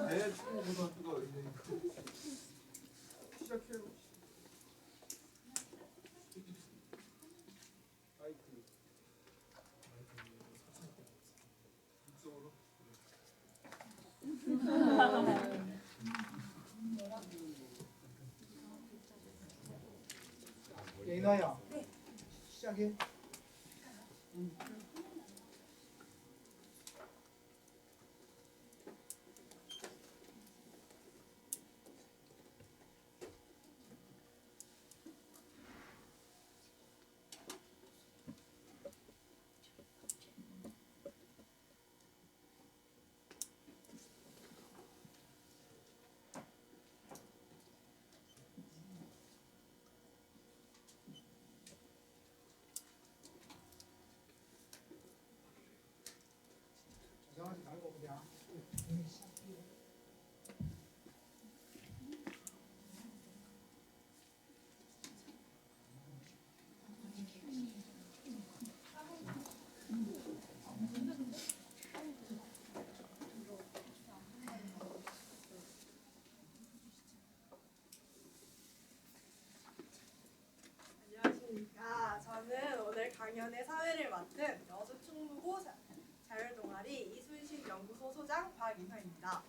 대충고등학교가 시작해요. 육성으로. 예인아야, 시작해. 저장하지 말고 그냥. 안녕하십니까. 저는 오늘 강연의 사회를 맡은 여수충무고 자율동아리 이순신 연구소 소장 박인화입니다.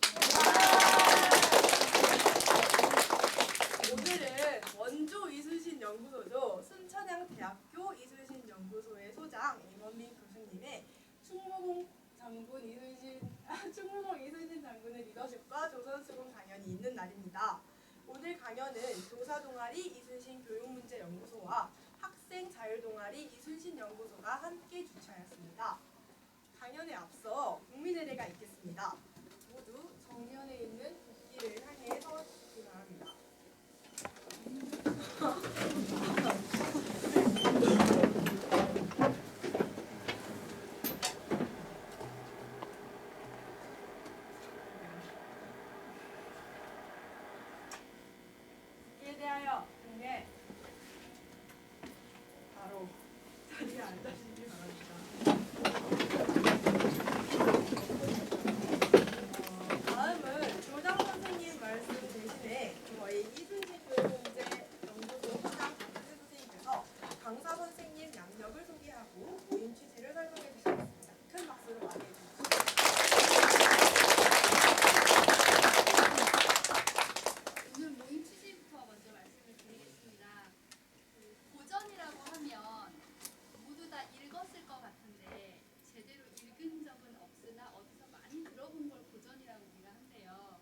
오늘은 원조 이순신 연구소죠. 순천향대학교 이순신 연구소의 소장 임원민 교수님의 충무공 이순신 장군의 리더십과 조선수군 강연이 있는 날입니다. 오늘 강연은 교사동아리 이순신 교육문제연구소와 학생 자율동아리 이순신 연구소가 함께 주최하였습니다. 강연에 앞서 국민의례가 있겠습니다. 모두 정면에 있는 국기를 향해 서주시기 바랍니다. 국기에 대하여 등에 바로 자리에 앉으시기 바랍니다. 다음은 조장 선생님 말씀 대신에 저희 이순신 교육문제 연구소 소장 박수 선생님께서 강사 선생님 양력을 소개하고 모임 취지를 설명해 주시겠습니다. 큰 박수로 맞이해 주십시오. 오늘 모임 취지부터 먼저 말씀을 드리겠습니다. 고전이라고 하면 모두 다 읽었을 것 같은데 제대로 읽은 적은 없으나 어디서 많이 들어본 걸 고전이라고 우리가 한대요.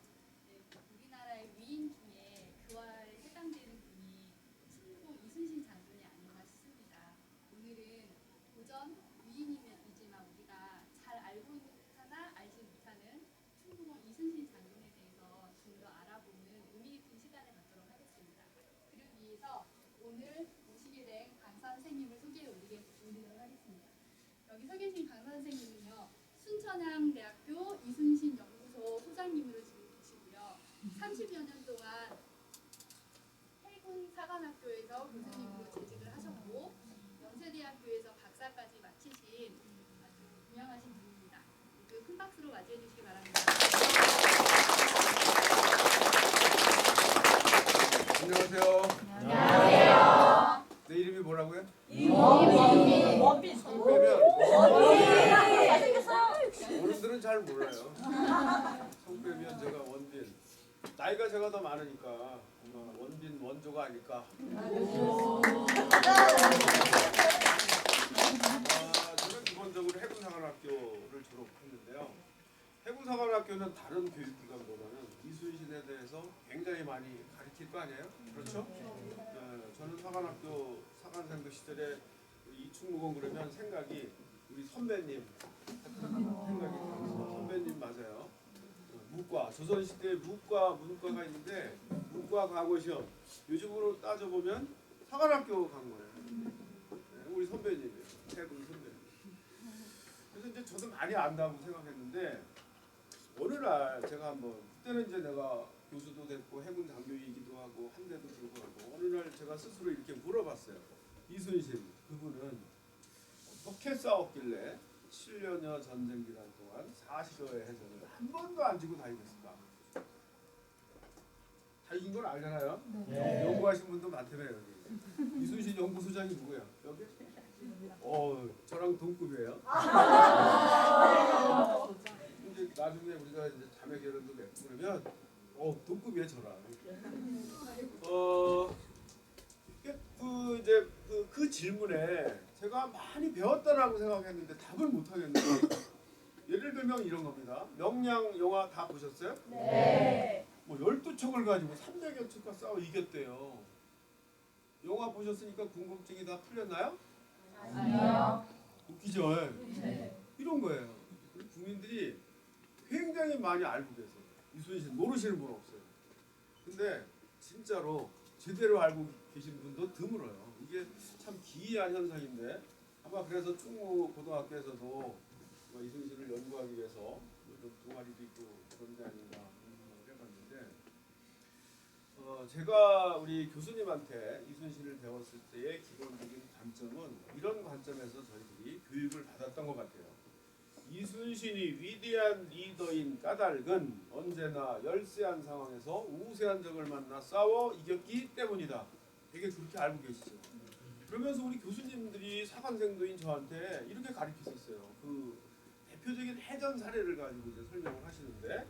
우리나라의 위인 중에 그와에 해당되는 분이 충무공 이순신 장군이 아닌가 싶습니다. 오늘은 고전 위인이지만 우리가 잘 알고 사나 알지 못하는 충무공 이순신 장군에 대해서 좀 더 알아보는 의미 깊은 시간을 갖도록 하겠습니다. 그를 위해서 오늘 모시게 된 강사 선생님을 소개해 드리도록 하겠습니다. 여기 서 계신 강사 선생님은요, 순천향대학교 이순신 연구소 소장님으로 지금 계시고요. 30여 년 동안 해군 사관학교에서 교수님으로 재직을 하셨고, 연세대학교에서 박사까지 마치신 아주 유명하신 분입니다. 그 큰 박수로 맞이해 주시기 바랍니다. 안녕하세요. 안녕하세요. 내 이름이 뭐라고요? 원빈. 빼면 잘생겼어요. 어른들은 잘 몰라요. 성 빼면 제가 원빈. 나이가 제가 더 많으니까 아마 원빈 원조가 아닐까. 저는 기본적으로 해군사관학교를 졸업했는데요. 해군사관학교는 다른 교육기관보다는 이순신에 대해서 굉장히 많이 가르칠 거 아니에요? 그렇죠? 저는 사관학교 사관생도 시절에 이충무공 그러면 생각이 우리 선배님 생각이 나서 선배님 맞아요. 무과 조선시대 무과 문과가 있는데 무과 과거 시험 요즘으로 따져보면 사관학교 간 거예요. 우리 선배님이에요. 해군 선배님. 그래서 이제 저도 많이 안다고 생각했는데 어느 날 제가 한번 그때는 이제 내가 교수도 됐고 해군 장교이기도 하고 한데도 불구하고 어느 날 제가 스스로 이렇게 물어봤어요. 이순신 그분은 어떻게 싸웠길래 7년여 전쟁 기간 동안 40여의 해전을 한 번도 안 지고 다 이겼을까? 다 이긴 건 알잖아요. 네. 연구하신 분도 많다며요. 여기. 이순신 연구소장이 누구야? 여기? 저랑 동급이에요. 이제 나중에 우리가 이제 자매 결혼도 맺고 그러면 동급이에요 저랑. 그 질문에 제가 많이 배웠다라고 생각했는데 답을 못 하겠네요. 예를 들면 이런 겁니다. 명량 영화 다 보셨어요? 네. 뭐 12척을 가지고 300여 척과 싸워 이겼대요. 영화 보셨으니까 궁금증이 다 풀렸나요? 아니요. 웃기죠? 이런 거예요. 우리 국민들이 굉장히 많이 알고 계세요. 이순신 모르시는 분 없어요. 근데 진짜로 제대로 알고 계신 분도 드물어요. 이게 참 기이한 현상인데 아마 그래서 충무 고등학교에서도 뭐 이순신을 연구하기 위해서 좀 동아리도 있고 그런 게 아닌가 생각을 해봤는데 제가 우리 교수님한테 이순신을 배웠을 때의 기본적인 관점은 이런 관점에서 저희들이 교육을 받았던 것 같아요. 이순신이 위대한 리더인 까닭은 언제나 열세한 상황에서 우세한 적을 만나 싸워 이겼기 때문이다. 되게 그렇게 알고 계시죠. 그러면서 우리 교수님들이 사관생도인 저한테 이렇게 가르쳤었어요. 그 대표적인 해전 사례를 가지고 이제 설명을 하시는데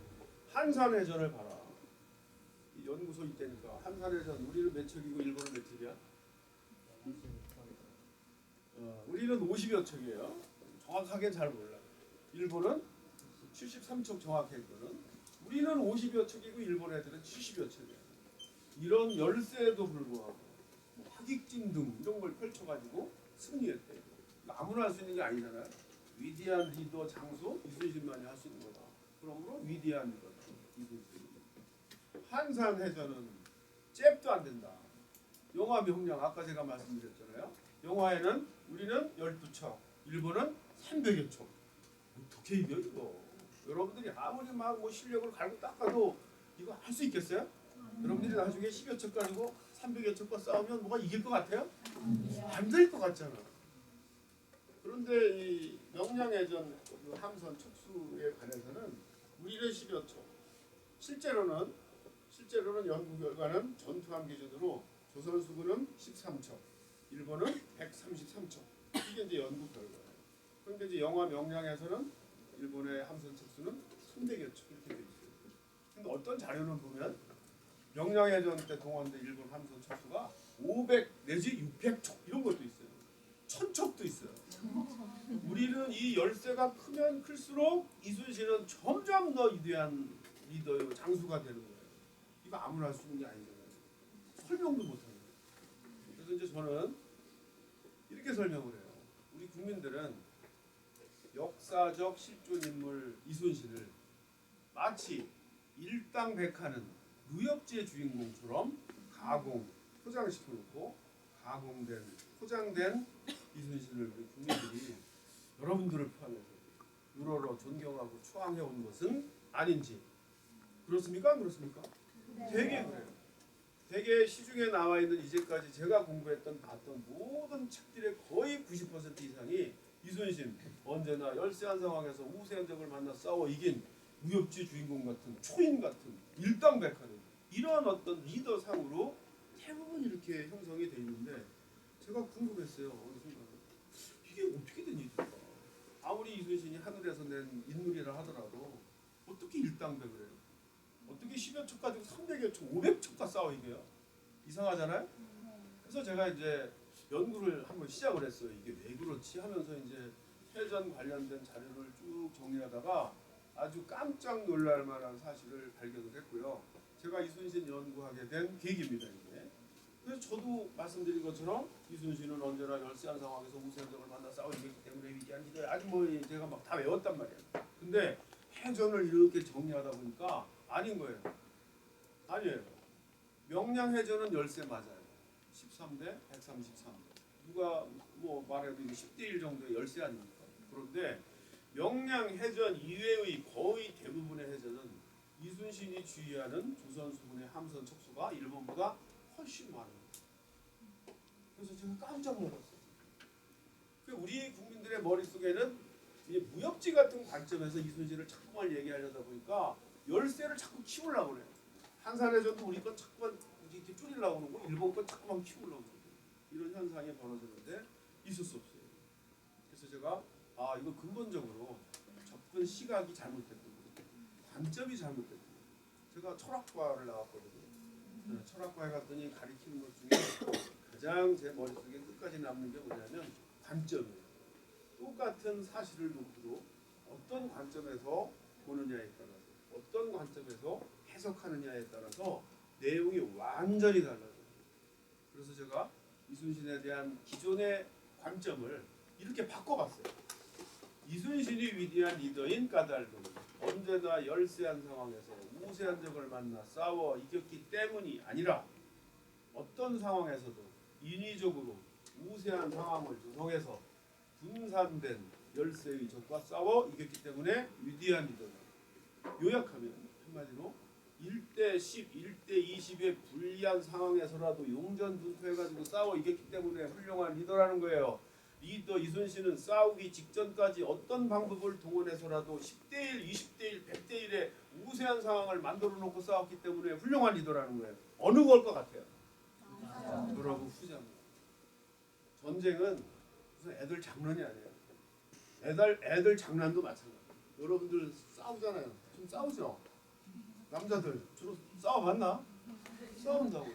한산해전을 봐라. 이 연구소 있다니까 한산해전 우리는 몇 척이고 일본은 몇 척이야? 우리는 50여 척이에요. 정확하게 잘 몰라. 일본은 73척 정확했거든. 우리는 50여 척이고 일본 애들은 70여 척이야. 이런 열세에도 불구하고 뭐 화객진 등 이런 걸 펼쳐가지고 승리했대. 아무나 할 수 있는 게 아니잖아요. 위대한 리더 장수 이순신만이 할 수 있는 거다. 그러므로 위대한 리더 이순신. 한산해전은 잽도 안 된다. 영화 명량 아까 제가 말씀드렸잖아요. 영화에는 우리는 12척, 일본은 300여 척. 어떻게 이겨 이거? 여러분들이 아무리 막 뭐 실력을 갈고 닦아도 이거 할 수 있겠어요? 여러분들이 나중에 10여 척 가지고 300여 척과 싸우면 뭐가 이길 것 같아요? 안 될 것 같잖아. 그런데 이 명량해전 함선 척수에 관해서는 우리는 10여 척. 실제로는 연구 결과는 전투함 기준으로 조선 수군은 13척, 일본은 133척. 이게 이제 연구 결과예요. 그런데 이제 영화 명량에서는 일본의 함선 척수는 300여 척 이렇게 돼 있어요. 근데 어떤 자료는 보면 명량해전 때 동원된 일본 함선 척수가 500 내지 600척 이런 것도 있어요. 1000척도 있어요. 우리는 이 열세가 크면 클수록 이순신은 점점 더 위대한 리더요 장수가 되는 거예요. 이거 아무나 할 수 있는 게 아니잖아요. 설명도 못하는 거예요. 그래서 이제 저는 이렇게 설명을 해요. 우리 국민들은 역사적 실존 인물 이순신을 마치 일당백하는 무협지의 주인공처럼 포장시켜놓고 포장된 이순신을 우리 국민들이 여러분들을 포함해서 우러러 존경하고 추앙해온 것은 아닌지 그렇습니까? 안 그렇습니까? 네. 되게 그래요. 되게 시중에 나와 있는 이제까지 제가 공부했던 봤던 모든 책들의 거의 90% 이상이 이순신 언제나 열세한 상황에서 우세한 적을 만나 싸워 이긴 무협지 주인공 같은 초인 같은 일당백하는 이런 어떤 리더상으로 대부분 이렇게 형성이 돼 있는데 제가 궁금했어요. 어느 순간 이게 어떻게 된 일일까? 아무리 이순신이 하늘에서 낸 인물이라 하더라도 어떻게 일당백을 해요? 어떻게 10여 척 가지고 300여 척, 500척과 싸워 이겨요? 이상하잖아요? 그래서 제가 이제 연구를 한번 시작을 했어요. 이게 왜 그렇지 하면서 이제 해전 관련된 자료를 쭉 정리하다가 아주 깜짝 놀랄 만한 사실을 발견을 했고요. 제가 이순신 연구하게 된 계기입니다. 이게. 그래서 저도 말씀드린 것처럼 이순신은 언제나 열세한 상황에서 우세한 적을 만나 싸우기 때문에 위대한 리더 아주 뭐 제가 막 다 외웠단 말이에요. 근데 해전을 이렇게 정리하다 보니까 아닌 거예요. 아니에요. 명량해전은 열세 맞아요. 13대 133. 누가 뭐 말해도 10대 1 정도의 열세 아닙니까? 그런데 명량해전 이외의 거의 대부분의 해전은 이순신이 주의하는 조선 수군의 함선 척수가 일본보다 훨씬 많아요. 그래서 제가 깜짝 놀랐어요. 우리 국민들의 머릿속에는 이 무협지 같은 관점에서 이순신을 자꾸만 얘기하려다 보니까 열세를 자꾸 키우려고 그래요. 한산해전도 우리 건 자꾸만 이렇게 줄이려고 그러고 일본 건 자꾸만 키우려고 그러고 이런 현상이 벌어지는데 있을 수 없어요. 그래서 제가 이거 근본적으로 접근 시각이 잘못됐던 거예요. 관점이 잘못됐던 거예요. 제가 철학과를 나왔거든요. 철학과에 갔더니 가리키는 것 중에 가장 제 머릿속에 끝까지 남는 게 뭐냐면 관점이에요. 똑같은 사실을 놓고도 어떤 관점에서 보느냐에 따라서 어떤 관점에서 해석하느냐에 따라서 내용이 완전히 달라요. 그래서 제가 이순신에 대한 기존의 관점을 이렇게 바꿔봤어요. 이순신이 위대한 리더인 까닭은 언제나 열세한 상황에서 우세한 적을 만나 싸워 이겼기 때문이 아니라 어떤 상황에서도 인위적으로 우세한 상황을 조성해서 분산된 열세의 적과 싸워 이겼기 때문에 위대한 리더다. 요약하면 한마디로 1대 10, 1대 20의 불리한 상황에서라도 용전둔투해가지고 싸워 이겼기 때문에 훌륭한 리더라는 거예요. 리더 이순신은 싸우기 직전까지 어떤 방법을 동원해서라도 10대 1, 20대 1, 100대 1의 우세한 상황을 만들어 놓고 싸웠기 때문에 훌륭한 리더라는 거예요. 어느 걸 것 같아요? 여러분 후자입니다. 전쟁은 무슨 애들 장난이 아니에요. 애들 장난도 마찬가지예요. 여러분들 싸우잖아요. 좀 싸우죠? 남자들 주로 싸워봤나? 싸운다고.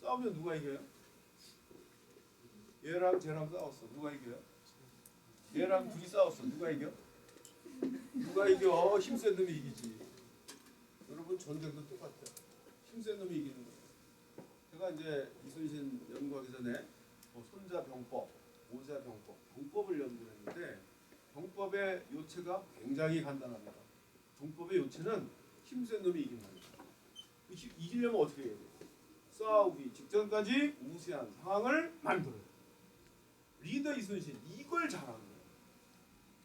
싸우면 누가 이겨요? 얘랑 쟤랑 싸웠어. 누가 이겨요? 얘랑 둘이 싸웠어. 누가 이겨? 누가 이겨? 힘센 놈이 이기지. 여러분 전쟁도 똑같아요. 힘센 놈이 이기는 거예요. 제가 이제 이순신 연구하기 전에 손자병법, 모자병법, 병법을 연구했는데 병법의 요체가 굉장히 간단합니다. 병법의 요체는 힘센 놈이 이긴다. 이기려면 어떻게 해야 돼요? 싸우기 직전까지 우세한 상황을 만들어요. 리더 이순신 이걸 잘하는 거예요.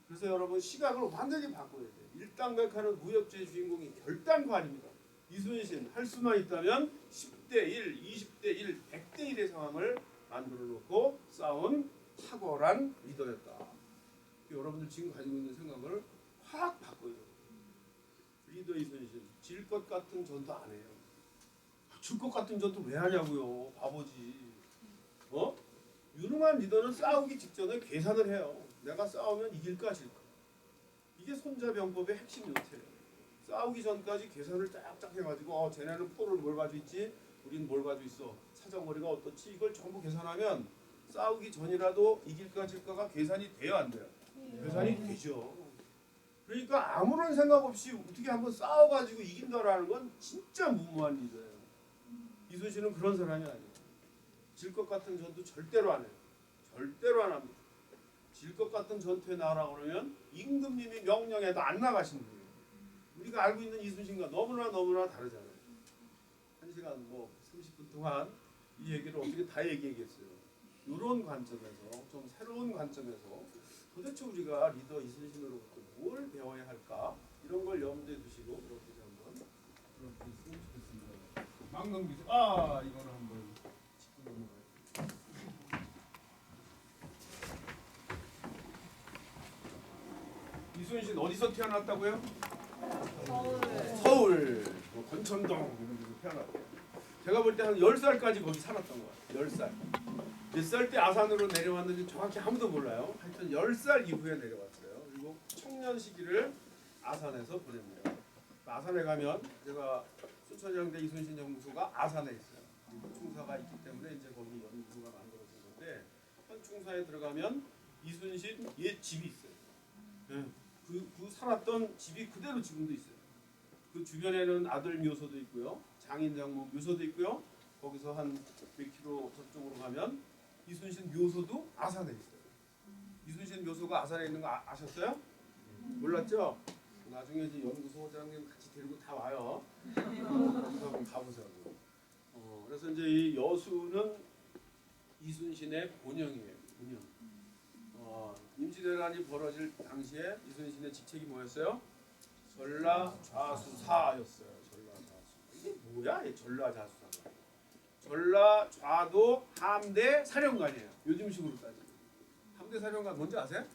그래서 여러분 시각을 완전히 바꿔야 돼요. 일당백하는 무협지의 주인공이 결단관입니다. 이순신 할 수만 있다면 10대 1, 20대 1, 100대 1의 상황을 만들어 놓고 싸운 탁월한 리더였다. 여러분들 지금 가지고 있는 생각을 확 바꿔야 돼요. 리더 이순신 질 것 같은 전투 안 해요. 질 것 같은 전투 왜 하냐고요. 바보지. 유능한 리더는 싸우기 직전에 계산을 해요. 내가 싸우면 이길까 질까. 이게 손자병법의 핵심 요체예요. 싸우기 전까지 계산을 쫙쫙 해가지고 쟤네는 포를 뭘 가지고 있지? 우린 뭘 가지고 있어? 사정거리가 어떻지? 이걸 전부 계산하면 싸우기 전이라도 이길까 질까가 계산이 돼요 안 돼요? 계산이 되죠. 그러니까 아무런 생각 없이 어떻게 한번 싸워가지고 이긴다라는 건 진짜 무모한 리더예요. 이순신은 그런 사람이 아니에요. 질 것 같은 전투 절대로 안 해요. 절대로 안 합니다. 질 것 같은 전투에 나가라고 그러면 임금님이 명령해도 안 나가시는 거예요. 우리가 알고 있는 이순신과 너무나 다르잖아요. 1시간 30분 동안 이 얘기를 어떻게 다 얘기하겠어요. 이런 관점에서 좀 새로운 관점에서 도대체 우리가 리더 이순신으로부터 뭘 배워야 할까 이런 걸 염두에 두시고 그렇게 한번 들어보셨으면 좋겠습니다. 막 넘기죠. 이거는 한번 짚고 넘어가요. 이순신 어디서 태어났다고요? 서울 권천동 이런 데서 태어났대요. 제가 볼 때 한 10살까지 거기 살았던 것 같아요. 10살. 몇 살 때 아산으로 내려왔는지 정확히 아무도 몰라요. 하여튼 10살 이후에 내려왔어요. 그리고 청년 시기를 아산에서 보냅니다. 아산에 가면 제가 순천향대 이순신 연구소가 아산에 있어요. 현충사가 있기 때문에 이제 거기 연구소가 만들어진 건데 현충사에 들어가면 이순신 옛 집이 있어요. 그 살았던 집이 그대로 지금도 있어요. 그 주변에는 아들 묘소도 있고요. 장인 장모 묘소도 있고요. 거기서 한 몇 킬로 저쪽으로 가면 이순신 묘소도 아산에 있어요. 이순신 묘소가 아산에 있는 거 아셨어요? 몰랐죠? 나중에 이제 연구소장님 같이 데리고 다 와요. 한번 가보자고. 그래서 이제 이 여수는 이순신의 본영이에요. 본영. 임시대란이 벌어질 당시에 이순신의 직책이 뭐였어요? 전라좌수사였어요. 전라좌수. 이게 뭐야? 이 전라좌수사가. 전라좌도 함대 사령관이에요. 요즘식으로 따지면. 함대 사령관 뭔지 아세요?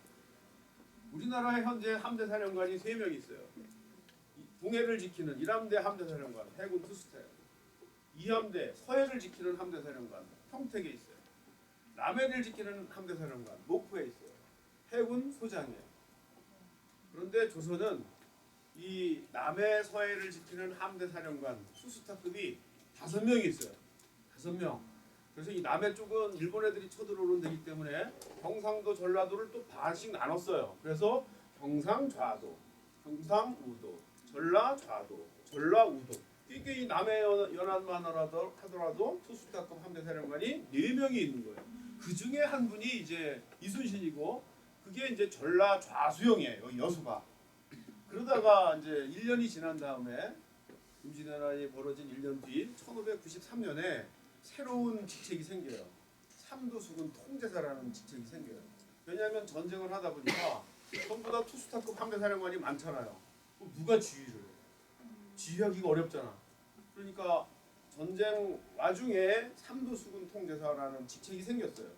우리나라에 현재 함대 사령관이 3명 있어요. 동해를 지키는 1함대 함대 사령관 해군 투스타예요. 2함대 서해를 지키는 함대 사령관 평택에 있어요. 남해를 지키는 함대 사령관 목포에 있어요. 해군 소장이에요. 그런데 조선은 이 남해 서해를 지키는 함대 사령관 투스타급이 5명이 있어요. 5명. 그래서 이 남해 쪽은 일본 애들이 쳐들어오는 데기 때문에 경상도 전라도를 또 반씩 나눴어요. 그래서 경상좌도, 경상우도, 전라좌도, 전라우도. 이게 이 남해 연안만 하더라도 투스타급 함대 사령관이 4명이 있는 거예요. 그 중에 한 분이 이제 이순신이고 그게 이제 전라좌수영이에요. 여수가. 그러다가 이제 1년이 지난 다음에 임진왜란이 벌어진 1년 뒤 1593년에 새로운 직책이 생겨요. 삼도수군 통제사라는 직책이 생겨요. 왜냐하면 전쟁을 하다 보니까 전부 다 투스타급 함대 사령관이 많잖아요. 그럼 누가 지휘를 해요? 지휘하기가 어렵잖아. 그러니까 전쟁 와중에 삼도수군 통제사라는 직책이 생겼어요.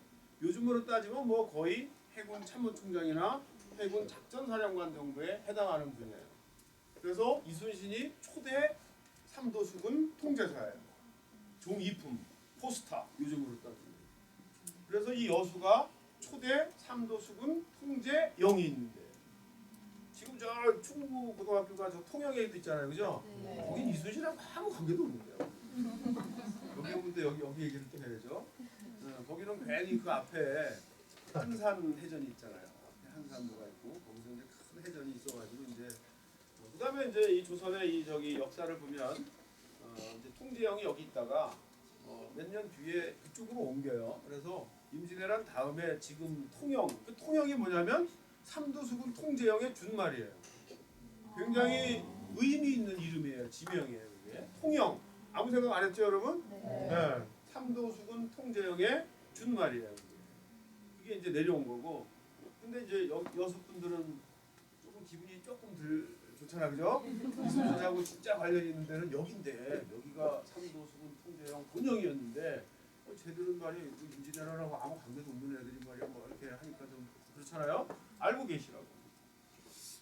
요즘으로 따지면 뭐 거의 해군 참모총장이나 해군 작전사령관 정도에 해당하는 분이에요. 그래서 이순신이 초대 삼도수군 통제사예요. 종이품, 포스타 요즘으로 따지면. 그래서 이 여수가 초대 삼도수군 통제영이 있는데 지금 저 충북 고등학교가 저 통영에 있잖아요, 그죠? 네. 거긴 이순신하고 아무 관계도 없는데요. 여기 오는데 여기 얘기를 또 해야죠. 거기는 괜히 그 앞에 한산 해전이 있잖아요. 앞에 한산도가 있고 거기서 이제 큰 해전이 있어가지고 이제 그다음에 이제 이 조선의 이 저기 역사를 보면 이제 통제영이 여기 있다가 몇 년 뒤에 그쪽으로 옮겨요. 그래서 임진왜란 다음에 지금 통영, 그 통영이 뭐냐면 삼도수군 통제영의 준말이에요. 굉장히 의미 있는 이름이에요. 지명이에요. 이게 통영. 아무 생각 안 했죠, 여러분? 네. 삼도수군 통제영의 준말이에요. 그게 이제 내려온 거고. 근데 이제 여수 분들은 조금 기분이 조금 덜 좋잖아, 그죠? 이순신하고 진짜 관련 있는 데는 여긴데 여기가 삼도수군 통제영 본영이었는데 쟤들은 말이 임진왜란하고 아무 관계도 없는 애들이 말이야 뭐 이렇게 하니까 좀 그렇잖아요. 알고 계시라고.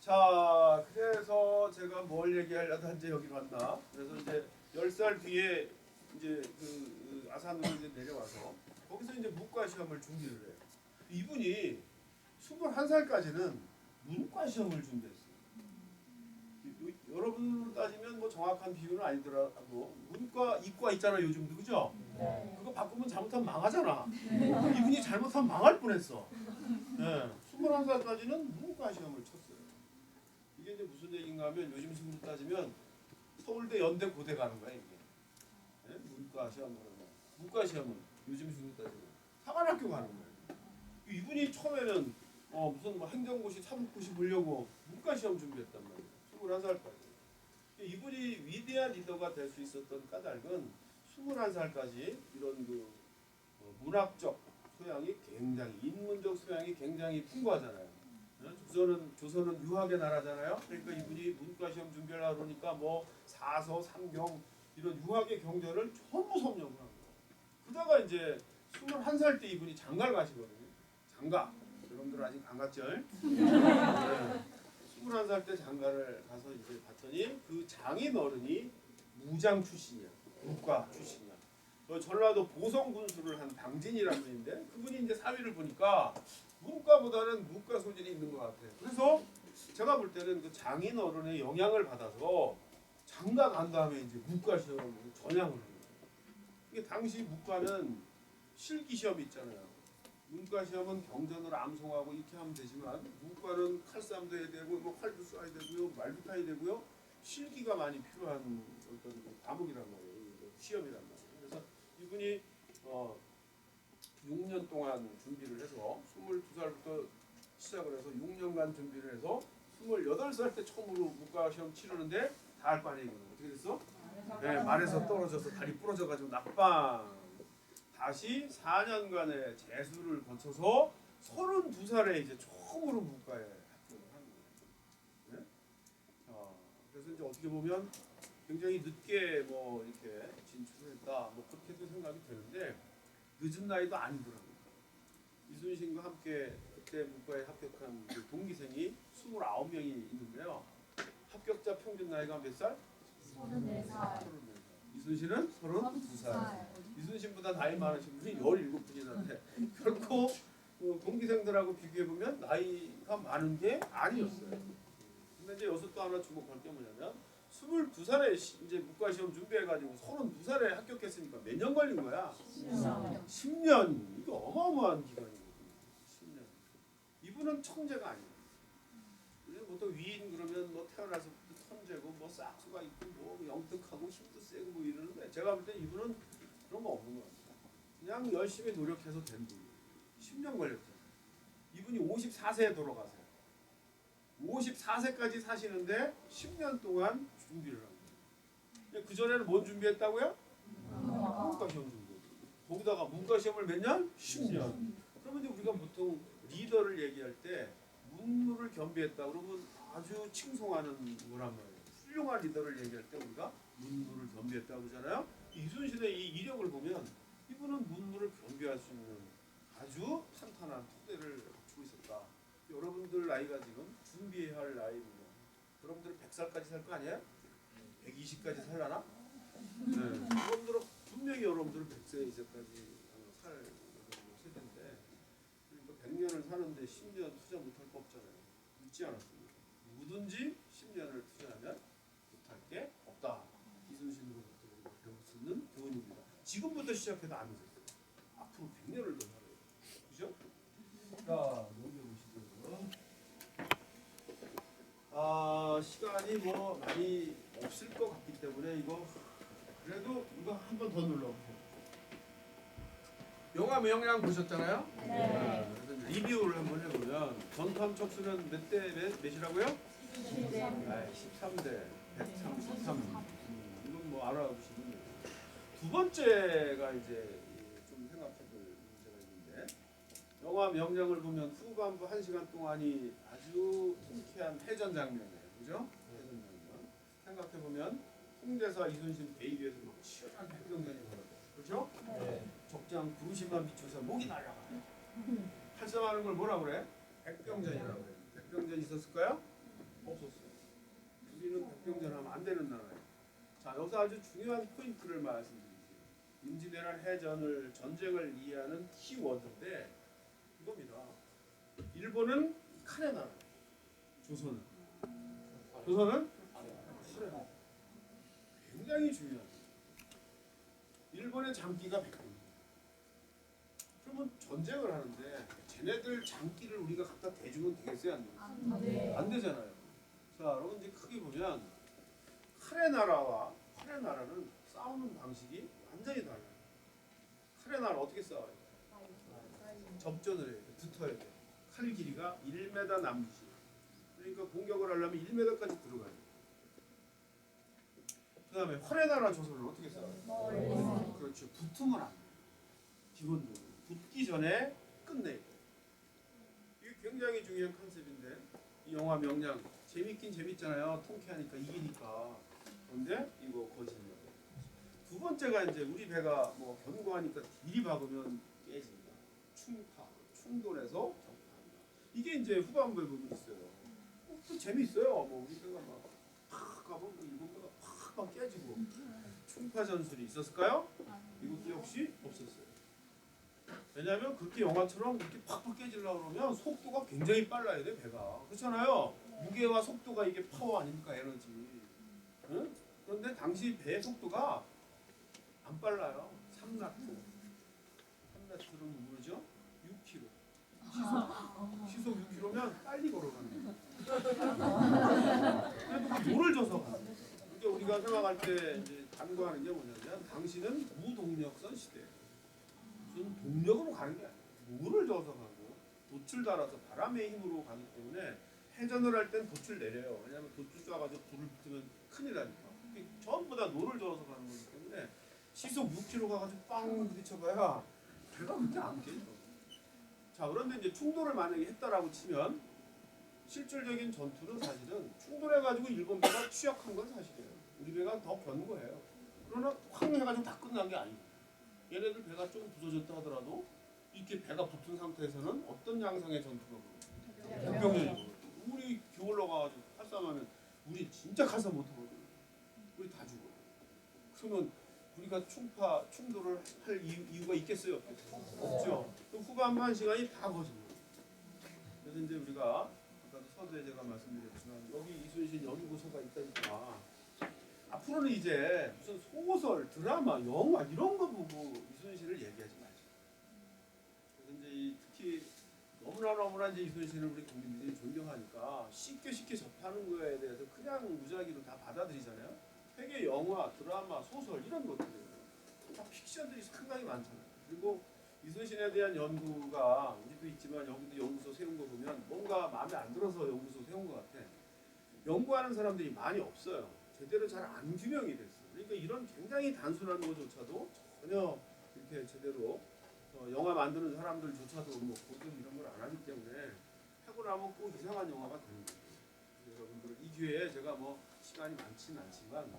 자, 그래서 제가 뭘 얘기하려다 이제 여기 왔나? 그래서 이제 10살 뒤에 이제 그 아산으로 이제 내려와서 거기서 이제 문과 시험을 준비를 해요. 이분이 21살까지는 문과 시험을 준비했어요. 여러분으로 따지면 뭐 정확한 비율은 아니더라도 문과, 이과 있잖아 요즘도, 그죠? 그거 바꾸면 잘못하면 망하잖아. 이분이 잘못하면 망할 뻔했어. 네. 21살까지는 문과 시험을 쳤어요. 이게 이제 무슨 얘기인가 하면 요즘 식으로 따지면 서울대, 연대, 고대 가는 거야 이게. 네? 문과 시험 그러면. 문과 시험은 요즘 식으로 따지면 사관학교 가는 거예요. 이분이 처음에는 무슨 뭐 행정고시, 사법고시 보려고 문과 시험 준비했단 말이에요. 21살까지. 이분이 위대한 리더가 될 수 있었던 까닭은 21살까지 이런 그 문학적 소양이 굉장히, 인문적 소양이 굉장히 풍부하잖아요. 조선은 유학의 나라잖아요. 그러니까 이분이 문과 시험 준비를 하다 보니까 뭐 사서, 삼경 이런 유학의 경전을 전부 섭렵을 한 거예요. 그러다가 이제 21살 때 이분이 장가를 가시거든요. 장가. 여러분들 아직 안 갔죠? 네. 21살 때 장가를 가서 이제 봤더니 그 장인 어른이 무장 출신이야. 문과 출신이야. 전라도 보성 군수를 한 당진이라는 분인데 그분이 이제 사위를 보니까 문과보다는 문과 소질이 있는 것 같아요. 그래서 제가 볼 때는 그 장인 어른의 영향을 받아서 장가 간 다음에 이제 문과 시험을 전향을 해요. 이게 당시 문과는 실기 시험이 있잖아요. 문과 시험은 경전을 암송하고 이렇게 하면 되지만 문과는 칼싸움도 해야 되고 뭐 활도 쏴야 되고요, 말도 타야 되고요. 실기가 많이 필요한 어떤 과목이란 말이에요. 시험이란 말이에요. 그래서 이분이 6년 동안 준비를 해서 22살부터 시작을 해서 6년간 준비를 해서 28살 때 처음으로 문과 시험 치르는데 다 할 거 아니에요. 어떻게 됐어? 네, 말에서 떨어져서 다리 부러져가지고 낙방. 다시 4년간의 재수를 거쳐서 32살에 이제 처음으로 문과에 합격을 하는 거예요. 네? 그래서 이제 어떻게 보면 굉장히 늦게 뭐 이렇게 진출을 했다, 뭐 그렇게도 생각이 되는데 늦은 나이도 아니더라고요. 이순신과 함께 그때 문과에 합격한 그 동기생이 29명이 있는데요. 합격자 평균 나이가 몇 살? 34살. 이순신은 32살. 이순신보다 나이 많으신 분이 17분이나인데 결코 동기생들하고 비교해보면 나이가 많은 게 아니었어요. 근데 이제 여기서 또 하나 주목할 게 뭐냐면 22살에 이제 문과시험 준비해가지고 32살에 합격했으니까 몇 년 걸린 거야? 10년. 이거 어마어마한 기간이거든요. 10년. 이분은 천재가 아니에요. 우리는 보통 위인 그러면 뭐 태어나서부터 천재고 뭐 싹수가 있고 뭐 영특하고 힘도 세고 뭐 이러는데 제가 볼 때 이분은 그런 거 없는 것 같아요. 그냥 열심히 노력해서 된 분이에요. 10년 걸렸잖아요. 이분이 54세에 돌아가세요. 54세까지 사시는데 10년 동안 준비를 한 거예요. 그 전에는 뭔 준비했다고요? 문과 시험 준비. 거기다가 문과 시험을 몇 년? 10년. 그러면 이제 우리가 보통 리더를 얘기할 때 문무를 겸비했다 그러면 아주 칭송하는 거란 말이에요. 훌륭한 리더를 얘기할 때 우리가 문무를 겸비했다고 하잖아요. 이순신의 이 이력을 보면 이분은 문무를 겸비할 수 있는 아주 탄탄한 토대를 갖추고 있었다. 여러분들 나이가 지금 준비해야 할 나이입니다. 여러분들 100살까지 살 거 아니에요? 120까지 살라나? 네. 여러분들은 분명히 여러분들은 100세 이제까지 살 세대인데 그러니까 100년을 사는데 10년 투자 못할 거 없잖아요. 묻지 않았습니다. 누구든지 10년을 투자하면 못할 게 없다. 이순신으로부터 우리가 배울 수 있는 교훈입니다. 지금부터 시작해도 안 되세요. 앞으로 100년을 더 살아요. 그죠? 자, 넘겨보시고요. 시간이 뭐 많이 없을 것 같기 때문에 이거 그래도 이거 한 번 더 눌러보세요. 영화 명량 보셨잖아요? 네. 그래서 리뷰를 한번 해보면 전투함 척수는 몇이라고요? 13대 133. 이건 뭐 알아보시면 돼요. 두 번째가 이제 좀 생각해볼 문제가 있는데 영화 명량을 보면 후반부 1시간 동안이 아주 통쾌한 해전 장면이에요. 그죠? 해전 장면. 생각해보면 홍대사 이순신 대위에서 막 치열한 핵경전이 벌어져요. 그렇죠? 네. 적장 부르심만 비춰서 목이 날아가요. 활성하는 걸 뭐라 그래? 백병전이라고 그래요. 백병전 있었을까요? 없었어요. 우리는 백병전 하면 안 되는 나라예요. 자, 여기서 아주 중요한 포인트를 말씀드릴게요. 임진왜란 해전을 전쟁을 이해하는 키워드인데 이겁니다. 일본은 칼의 나라, 조선은 칼의 나라. 굉장히 중요합니다. 일본의 장기가 100년. 그러면 전쟁을 하는데 쟤네들 장기를 우리가 갖다 대주면 되겠어요? 안 돼요? 안 되잖아요. 자, 여러분 이제 크게 보면 칼의 나라는 싸우는 방식이 완전히 달라요. 칼의 나라 어떻게 싸워요? 접전을 해야 돼. 붙어야 돼. 칼 길이가 1m 남짓. 그러니까 공격을 하려면 1m까지 들어가야 돼. 그 다음에 활의 나라 조선을 어떻게 싸워요? 그렇죠. 붙으면 안 돼. 기본적으로. 붙기 전에 끝내야 돼. 이게 굉장히 중요한 컨셉인데 이 영화 명량 재밌긴 재밌잖아요. 통쾌하니까 이기니까. 그런데 이거 거짓말. 두 번째가 이제 우리 배가 뭐 견고하니까 딜이 박으면 깨진다. 충파, 충돌해서 격파한다. 이게 이제 후반부에 보면 있어요. 또 재밌어요. 뭐 우리 배가 막팍 가면 일본 배가 팍 깨지고 충파 전술이 있었을까요? 이것도 역시 없었어요. 왜냐하면 그렇게 영화처럼 그렇게 팍팍 깨지려고 그러면 속도가 굉장히 빨라야 돼 배가. 그렇잖아요. 무게와 속도가 이게 파워 아닙니까? 에너지. 응? 그런데 당시 배 속도가 안 빨라요. 3나트. 3나트는 뭐죠? 6km. 시속 6km면 빨리 걸어가는 거예요. 그래도 노를 져서 가는 거예요. 그러니까 우리가 생각할 때 이제 간과하는 게 뭐냐면 당시는 무동력선 시대예요. 무슨 동력으로 가는 게 아니에요. 노를 져서 가고 돛을 달아서 바람의 힘으로 가기 때문에 해전을 할 땐 돛을 내려요. 왜냐하면 돛줄 쏴가지고 불을 붙으면 큰일 나니까. 전부 다 노를 저어서 가는 거기 때문에 시속 6km 가가지고 빵 부딪혀봐야 배가 그렇게 안 깨져. 자, 그런데 이제 충돌을 만약에 했다라고 치면 실질적인 전투는 사실은 충돌해가지고 일본 배가 취약한 건 사실이에요. 우리 배가 더 견고해요. 그러나 확 해가지고 다 끝난 게 아니에요. 얘네들 배가 좀 부서졌다 하더라도 이렇게 배가 붙은 상태에서는 어떤 양상의 전투가 백병전이고 우리 겨울로 가가지고 칼싸움하면 우리 진짜 칼싸움 못하거든. 우리 다 죽어. 그러면 우리가 충돌을 할 이유가 있겠어요? 없죠. 그럼 후반만 시간이 다 거짓말. 그래서 이제 우리가 아까도 서두에 제가 말씀드렸지만 여기 이순신 연구소가 있다니까 앞으로는 이제 무슨 소설, 드라마, 영화 이런 거 보고 이순신을 얘기하지 말자. 그래서 이제 특히 너무나 이제 이순신을 우리 국민들이 존경하니까 쉽게 접하는 거에 대해서 그냥 무작위로 다 받아들이잖아요. 세계 영화, 드라마, 소설 이런 것들이 다 픽션들이 상당히 많잖아요. 그리고 이순신에 대한 연구가 우리도 있지만 여기도 연구소 세운 거 보면 뭔가 마음에 안 들어서 연구소 세운 것 같아. 연구하는 사람들이 많이 없어요. 제대로 잘 안 규명이 됐어. 그러니까 이런 굉장히 단순한 것조차도 전혀 이렇게 제대로 영화 만드는 사람들조차도 뭐 보통 이런 걸 안 하기 때문에 하고 나면 꼭 이상한 영화가 되는 거예요. 여러분들 이 기회에 제가 뭐 시간이 많지는 않지만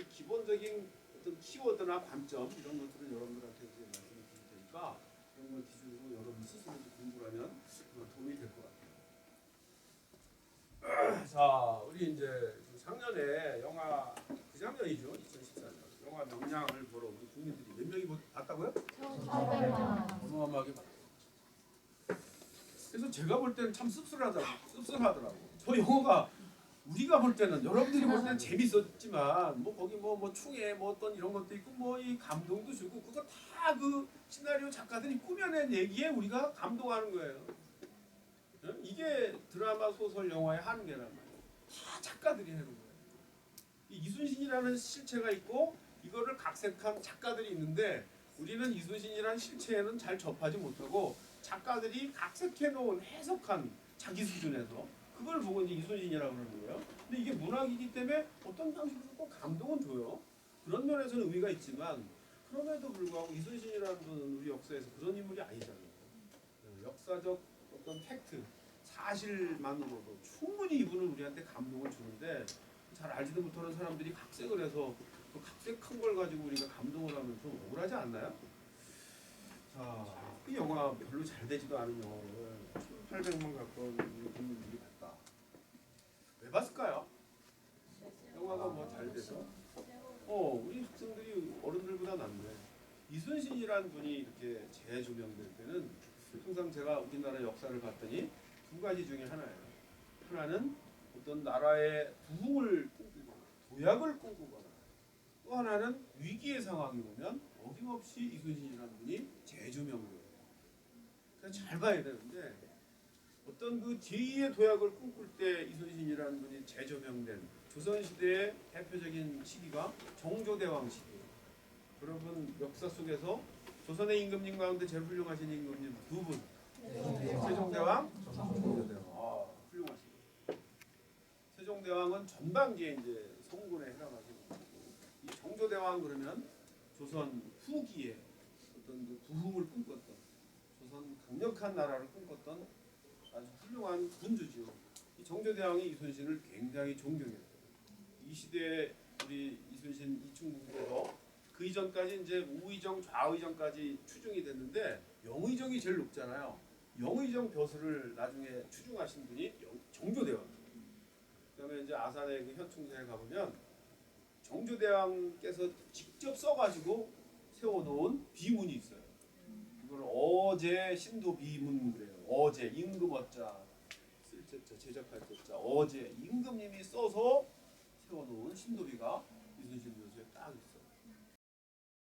기본적인 어떤 키워드나 관점 이런 것들은 여러분들한테 이제 말씀을 드릴 테니까 그런 걸 기준으로 여러분 스스로 공부를 하면 도움이 될 것 같아요. 자, 우리 이제 작년에 영화 그 작년이죠. 2014년 영화 명량을 보러 우리 국민들이 몇 명이 봤다고요? 1,800만. 어마어마하게 봤어요. 그래서 제가 볼 때는 참 씁쓸하더라고. 저 영화가 우리가 볼 때는 여러분들이 볼 때는 재밌었지만 뭐 거기 뭐 충에 뭐 어떤 이런 것도 있고 뭐 이 감동도 주고 그거 다 그 시나리오 작가들이 꾸며낸 얘기에 우리가 감동하는 거예요. 이게 드라마, 소설, 영화의 한계란 말이에요. 다 작가들이 해놓은 거예요. 이순신이라는 실체가 있고 이거를 각색한 작가들이 있는데 우리는 이순신이라는 실체에는 잘 접하지 못하고 작가들이 각색해놓은 해석한 자기 수준에서 그걸 보고 이제 이순신이라고 그러는 거예요. 근데 이게 문학이기 때문에 어떤 방식으로 꼭 감동은 줘요. 그런 면에서는 의미가 있지만 그럼에도 불구하고 이순신이라는 분은 우리 역사에서 그런 인물이 아니잖아요. 역사적 어떤 팩트, 사실만으로도 충분히 이분은 우리한테 감동을 주는데 잘 알지도 못하는 사람들이 각색을 해서 그 각색한 걸 가지고 우리가 감동을 하면 좀 억울하지 않나요? 자, 이 영화 별로 잘 되지도 않은 영화를 800만 가까운 국민들이 봤다. 왜 봤을까요? 영화가 뭐 잘 돼서? 우리 학생들이 어른들보다 낫네. 이순신이라는 분이 이렇게 재조명될 때는 항상 제가 우리나라 역사를 봤더니 두 가지 중에 하나예요. 하나는 어떤 나라의 부흥을 꿈꾸거나 도약을 꿈꾸거나 또 하나는 위기의 상황이 오면 어김없이 이순신이라는 분이 재조명돼요. 그래서 잘 봐야 되는데 어떤 그 제2의 도약을 꿈꿀 때 이순신이라는 분이 재조명된 조선시대의 대표적인 시기가 정조대왕 시기예요. 여러분 역사 속에서 조선의 임금님 가운데 제일 훌륭하신 임금님 두 분. 세종대왕, 정조대왕. 훌륭하시죠. 세종대왕은 전반기에 이제 성군에 해당하시는 거고 이 정조대왕 그러면 조선 후기에 어떤 그 부흥을 꿈꿨던 조선 강력한 나라를 꿈꿨던 아주 훌륭한 군주죠. 이 정조대왕이 이순신을 굉장히 존경했어요. 이 시대에 우리 이순신 이충국에서 그 이전까지 이제 우의정, 좌의정까지 추중이 됐는데 영의정이 제일 높잖아요. 영의정 벼슬을 나중에 추중하신 분이 정조대왕. 그다음에 이제 아산의 그 현충사에 가보면 정조대왕께서 직접 써가지고 세워놓은 비문이 있어요. 이걸 어제 신도 비문 그래요. 어제 임금 어자 쓸자 제작할 때자 어제 임금님이 써서 세워놓은 신도비가 이순신 묘소에 딱 있어요.